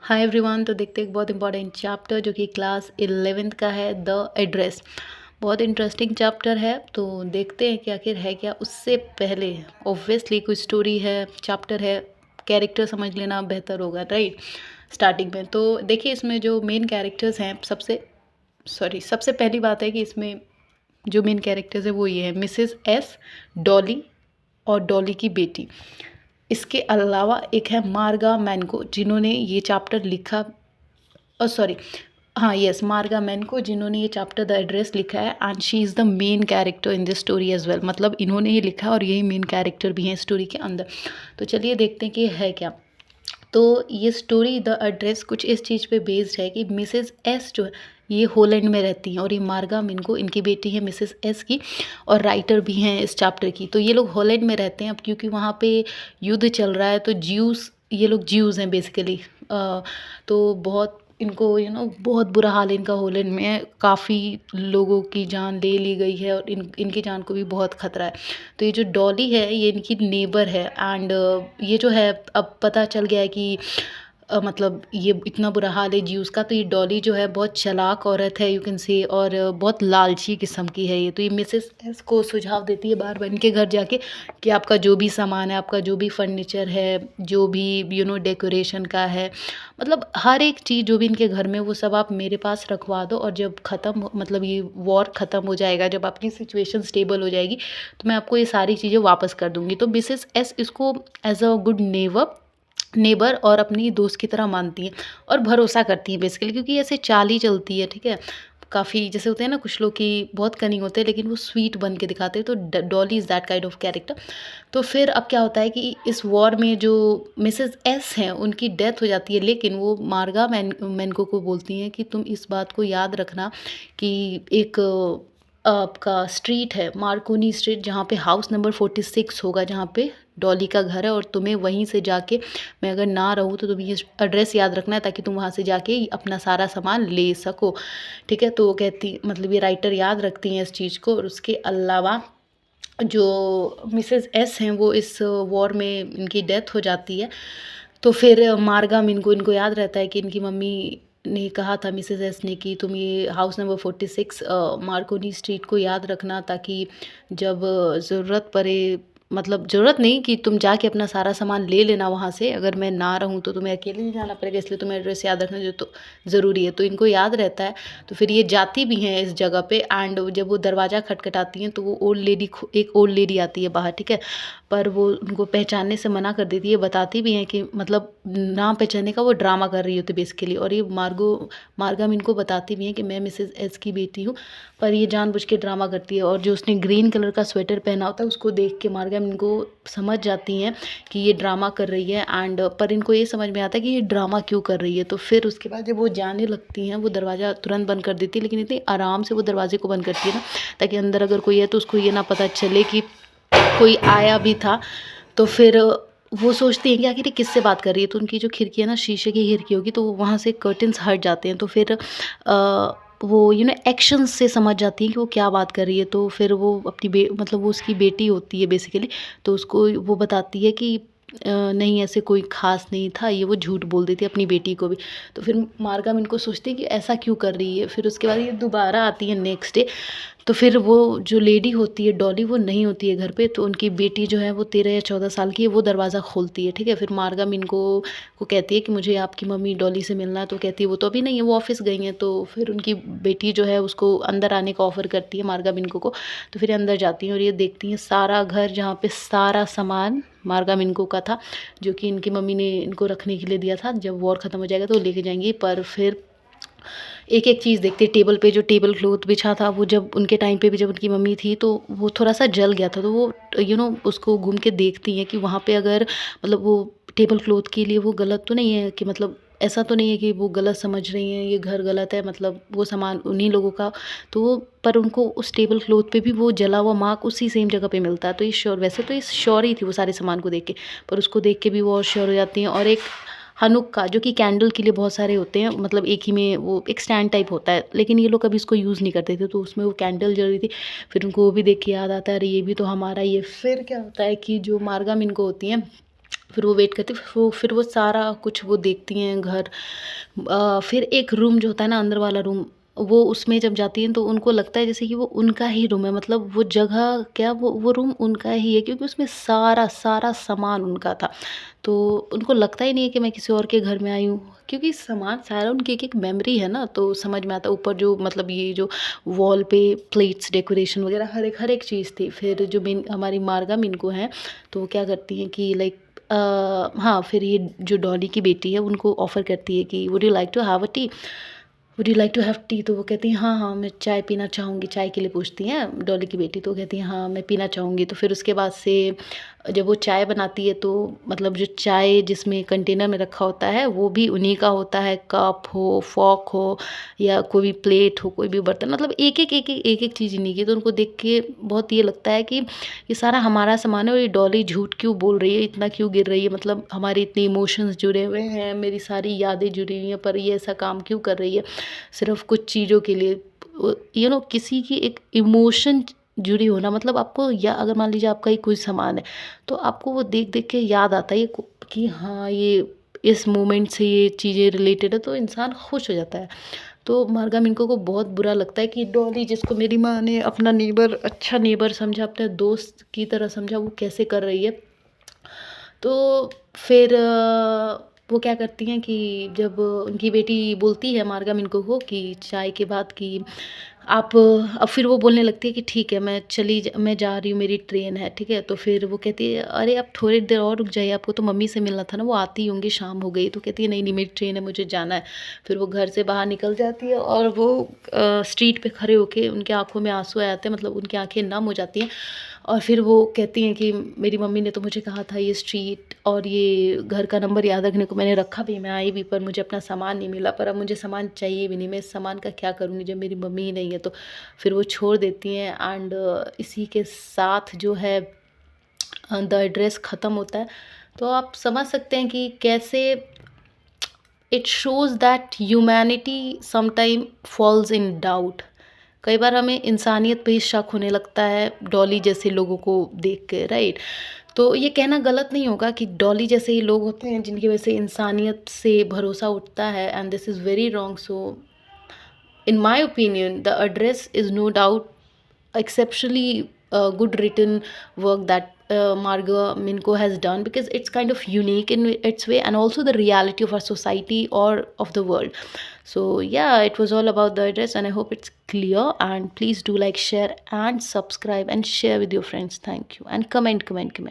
Hi everyone. तो देखते हैं एक बहुत इंपॉर्टेंट चैप्टर जो कि क्लास 11th का है, द एड्रेस। बहुत इंटरेस्टिंग चैप्टर है, तो देखते हैं कि आखिर है क्या। उससे पहले ऑब्वियसली कोई स्टोरी है, चैप्टर है, कैरेक्टर समझ लेना बेहतर होगा, राइट। स्टार्टिंग में तो देखिए, इसमें जो मेन कैरेक्टर्स हैं, सबसे पहली बात है कि इसमें जो मेन कैरेक्टर्स है वो ये है, मिसेस एस, डॉली और डॉली की बेटी। इसके अलावा एक है मार्गा मैनको, जिन्होंने ये चैप्टर लिखा। सॉरी, हाँ यस, मार्गा मैनको, जिन्होंने ये चैप्टर द एड्रेस लिखा है, and she is the main character in this story as well. मतलब इन्होंने ये लिखा है और यही मेन कैरेक्टर भी हैं स्टोरी के अंदर। तो चलिए देखते हैं कि है क्या। तो ये स्टोरी द एड्रेस कुछ इस चीज़ पे बेस्ड है कि मिसेस एस जो है ये होलैंड में रहती हैं, और ये मार्गा मिनको इनकी बेटी है मिसेस एस की, और राइटर भी हैं इस चैप्टर की। तो ये लोग होलैंड में रहते हैं अब, क्योंकि वहाँ पे युद्ध चल रहा है, तो ज्यूस, ये लोग ज्यूज़ हैं बेसिकली। तो बहुत इनको बहुत बुरा हाल है इनका होलैंड में। काफ़ी लोगों की जान ले ली गई है, और इनकी जान को भी बहुत खतरा है। तो ये जो डॉली है ये इनकी नेबर है, एंड ये जो है, अब पता चल गया है कि मतलब ये इतना बुरा हाल है ज्यूस का। तो ये डॉली जो है बहुत चालाक औरत है, यू कैन से, और बहुत लालची किस्म की है ये। तो ये मिसेस एस को सुझाव देती है बार बार इनके घर जाके कि आपका जो भी सामान है, आपका जो भी फर्नीचर है, जो भी डेकोरेशन का है, मतलब हर एक चीज़ जो भी इनके घर में, वो सब आप मेरे पास रखवा दो, और जब ख़त्म, मतलब ये वॉर ख़त्म हो जाएगा, जब आपकी सिचुएशन स्टेबल हो जाएगी, तो मैं आपको ये सारी चीज़ें वापस कर दूँगी। तो मिसेस एस इसको एज़ अ गुड नेबर और अपनी दोस्त की तरह मानती हैं और भरोसा करती हैं बेसिकली, क्योंकि ऐसे चाल ही चलती है, ठीक है। काफ़ी जैसे होते हैं ना कुछ लोग कि बहुत कनिंग होते हैं, लेकिन वो स्वीट बन के दिखाते हैं। तो Dolly is that kind of character. तो फिर अब क्या होता है कि इस वॉर में जो मिसेस एस हैं उनकी डेथ हो जाती है, लेकिन वो मार्गा मैनको को बोलती हैं कि तुम इस बात को याद रखना कि एक आपका स्ट्रीट है, मार्कोनी स्ट्रीट, जहाँ पे हाउस नंबर 46 होगा, जहाँ पे डॉली का घर है, और तुम्हें वहीं से जाके, मैं अगर ना रहूँ तो तुम्हें ये एड्रेस याद रखना है, ताकि तुम वहाँ से जाके अपना सारा सामान ले सको, ठीक है। तो वो कहती, मतलब ये राइटर याद रखती हैं इस चीज़ को। और उसके अलावा जो मिसेस एस हैं वो इस वॉर में इनकी डेथ हो जाती है। तो फिर मार्गम इनको याद रहता है कि इनकी मम्मी ने कहा था मिसेस एस ने कि तुम ये हाउस नंबर 46 मार्कोनी स्ट्रीट को याद रखना, ताकि जब ज़रूरत पड़े, मतलब ज़रूरत नहीं कि तुम जाके अपना सारा सामान ले लेना वहाँ से, अगर मैं ना रहूँ तो तुम्हें अकेले नहीं जाना पड़ेगा, इसलिए तुम्हें एड्रेस याद रखना जो तो ज़रूरी है। तो इनको याद रहता है। तो फिर ये जाती भी हैं इस जगह पे, एंड जब वो दरवाज़ा खटखटाती हैं तो वो एक ओल्ड लेडी आती है बाहर, ठीक है। पर वो उनको पहचानने से मना कर देती है, बताती भी हैं कि मतलब ना पहचानने का वो ड्रामा कर रही होती है बेसिकली। और ये मार्गम इनको बताती भी हैं कि मैं मिसेस एस की बेटी हूँ, पर ये जानबूझ के ड्रामा करती है। और जो उसने ग्रीन कलर का स्वेटर पहना होता है उसको देख के मार्गम इनको समझ जाती हैं कि ये ड्रामा कर रही है, एंड पर इनको ये समझ में आता है कि ये ड्रामा क्यों कर रही है। तो फिर उसके बाद जब वो जाने लगती हैं, वो दरवाज़ा तुरंत बंद कर देती है, लेकिन इतनी आराम से वो दरवाजे को बंद करती है ना, ताकि अंदर अगर कोई है तो उसको ये ना पता चले कि कोई आया भी था। तो फिर वो सोचती हैं कि आखिर ये किससे बात कर रही है। तो उनकी जो खिड़की है ना, शीशे की खिड़की होगी, तो वहाँ से कर्टन्स हट जाते हैं। तो फिर वो एक्शन से समझ जाती हैं कि वो क्या बात कर रही है। तो फिर वो अपनी मतलब वो उसकी बेटी होती है बेसिकली। तो उसको वो बताती है कि नहीं, ऐसे कोई ख़ास नहीं था, ये वो झूठ बोल देती है अपनी बेटी को भी। तो फिर मार्गम इनको सोचती है कि ऐसा क्यों कर रही है। फिर उसके बाद ये दोबारा आती है नेक्स्ट डे। तो फिर वो जो लेडी होती है डॉली, वो नहीं होती है घर पे। तो उनकी बेटी जो है वो 13 या 14 साल की है, वो दरवाज़ा खोलती है, ठीक है। फिर मार्गम इनको को कहती है कि मुझे आपकी मम्मी डॉली से मिलना है। तो कहती है वो तो अभी नहीं है, वो ऑफिस गई हैं। तो फिर उनकी बेटी जो है उसको अंदर आने का ऑफ़र करती है मार्गम इनको को। तो फिर अंदर जाती हैं और ये देखती हैं सारा घर, जहाँ पे सारा सामान मार्गम इनको का था, जो कि इनकी मम्मी ने इनको रखने के लिए दिया था। जब वॉर ख़त्म हो जाएगा तो वो लेके जाएंगी। पर फिर एक एक चीज़ देखते, टेबल पे जो टेबल क्लॉथ बिछा था, वो जब उनके टाइम पे भी जब उनकी मम्मी थी तो वो थोड़ा सा जल गया था। तो वो उसको घूम के देखती हैं कि वहाँ पे अगर, मतलब वो टेबल क्लॉथ के लिए वो गलत तो नहीं है, कि मतलब ऐसा तो नहीं है कि वो गलत समझ रही हैं, ये घर गलत है, मतलब वो सामान उन्हीं लोगों का। तो वो, पर उनको उस टेबल क्लॉथ पे भी वो जला हुआ मार्क उसी सेम जगह पे मिलता है। तो ये श्योर, वैसे तो ये श्योर ही थी वो सारे सामान को देख के, पर उसको देख के भी वो और श्योर हो जाती हैं। और एक हनुक्का, जो कि कैंडल के लिए बहुत सारे होते हैं, मतलब एक ही में वो एक स्टैंड टाइप होता है, लेकिन ये लोग कभी इसको यूज़ नहीं करते थे। तो उसमें वो कैंडल जल रही थी। फिर उनको वो भी देख के याद आता है, अरे ये भी तो हमारा ही है। फिर क्या होता है कि जो मार्गम इनको होती हैं, फिर वो वेट करती, फिर वो सारा कुछ वो देखती हैं घर। फिर एक रूम जो होता है ना अंदर वाला रूम, वो उसमें जब जाती हैं तो उनको लगता है जैसे कि वो उनका ही रूम है, मतलब वो जगह क्या, वो रूम उनका ही है, क्योंकि उसमें सारा सारा सामान उनका था। तो उनको लगता ही नहीं है कि मैं किसी और के घर में आई हूँ, क्योंकि सामान सारा उनकी एक एक मेमोरी है ना, तो समझ में आता है। ऊपर जो मतलब ये जो वॉल पे प्लेट्स डेकोरेशन वगैरह हर एक चीज़ थी। फिर जो मेन हमारी मार्गा मिनको हैं, तो वो क्या करती हैं कि लाइक हाँ, फिर ये जो डॉली की बेटी है उनको ऑफ़र करती है कि would you like to have a tea, would you like to have tea. तो वो कहती हैं हाँ हाँ मैं चाय पीना चाहूँगी, चाय के लिए पूछती हैं डॉली की बेटी, तो वो कहती हैं हाँ मैं पीना चाहूँगी। तो फिर उसके बाद से जब वो चाय बनाती है, तो मतलब जो चाय जिसमें कंटेनर में रखा होता है वो भी उन्हीं का होता है, कप हो, फ़ॉर्क हो या कोई भी प्लेट हो, कोई भी बर्तन, मतलब एक एक चीज़ इन्हीं की। तो उनको देख के बहुत ये लगता है कि ये सारा हमारा सामान है, और ये डॉली झूठ क्यों बोल रही है, इतना क्यों गिर रही है, मतलब हमारे इतने इमोशंस जुड़े हुए हैं, मेरी सारी यादें जुड़ी हुई हैं, पर ये ऐसा काम क्यों कर रही है सिर्फ़ कुछ चीज़ों के लिए। किसी की एक इमोशन जुड़ी हो ना, मतलब आपको, या अगर मान लीजिए आपका ही कोई सामान है, तो आपको वो देख-देख के याद आता है कि हाँ, ये इस मोमेंट से ये चीज़ें रिलेटेड है, तो इंसान खुश हो जाता है। तो मार्गा मिनको को बहुत बुरा लगता है कि डॉली, जिसको मेरी माँ ने अपना नेबर, अच्छा नेबर समझा, अपने दोस्त की तरह समझा, वो कैसे कर रही है। तो फिर वो क्या करती हैं कि जब उनकी बेटी बोलती है मार्गा मिनको को कि चाय के बाद कि आप, अब फिर वो बोलने लगती है कि ठीक है मैं जा रही हूँ, मेरी ट्रेन है, ठीक है। तो फिर वो कहती है अरे आप थोड़ी देर और रुक जाइए, आपको तो मम्मी से मिलना था ना, वो आती होंगी, शाम हो गई। तो कहती है नहीं नहीं मेरी ट्रेन है, मुझे जाना है। फिर वो घर से बाहर निकल जाती है, और वो स्ट्रीट पे खड़े होके उनकी आंखों में आंसू आ जाते हैं, मतलब उनकी आंखें नम हो जाती हैं। और फिर वो कहती हैं कि मेरी मम्मी ने तो मुझे कहा था ये स्ट्रीट और ये घर का नंबर याद रखने को, मैंने रखा भी, मैं आई भी, पर मुझे अपना सामान नहीं मिला, पर अब मुझे सामान चाहिए भी नहीं, मैं इस सामान का क्या करूँगी जब मेरी मम्मी ही नहीं है। तो फिर वो छोड़ देती हैं, एंड इसी के साथ जो है द एड्रेस ख़त्म होता है। तो आप समझ सकते हैं कि कैसे it shows that humanity sometime falls in doubt. कई बार हमें इंसानियत पे ही शक होने लगता है डॉली जैसे लोगों को देख के, राइट। तो ये कहना गलत नहीं होगा कि डॉली जैसे ही लोग होते हैं जिनकी वजह से इंसानियत से भरोसा उठता है, and this is very wrong. So in my opinion, the address is no doubt exceptionally good written work that Marga Minko has done, because it's kind of unique in its way, and also the reality of our society or of the world. So yeah, it was all about the address, and I hope it's clear. And please do like, share, and subscribe, and share with your friends. Thank you, and comment, comment, comment.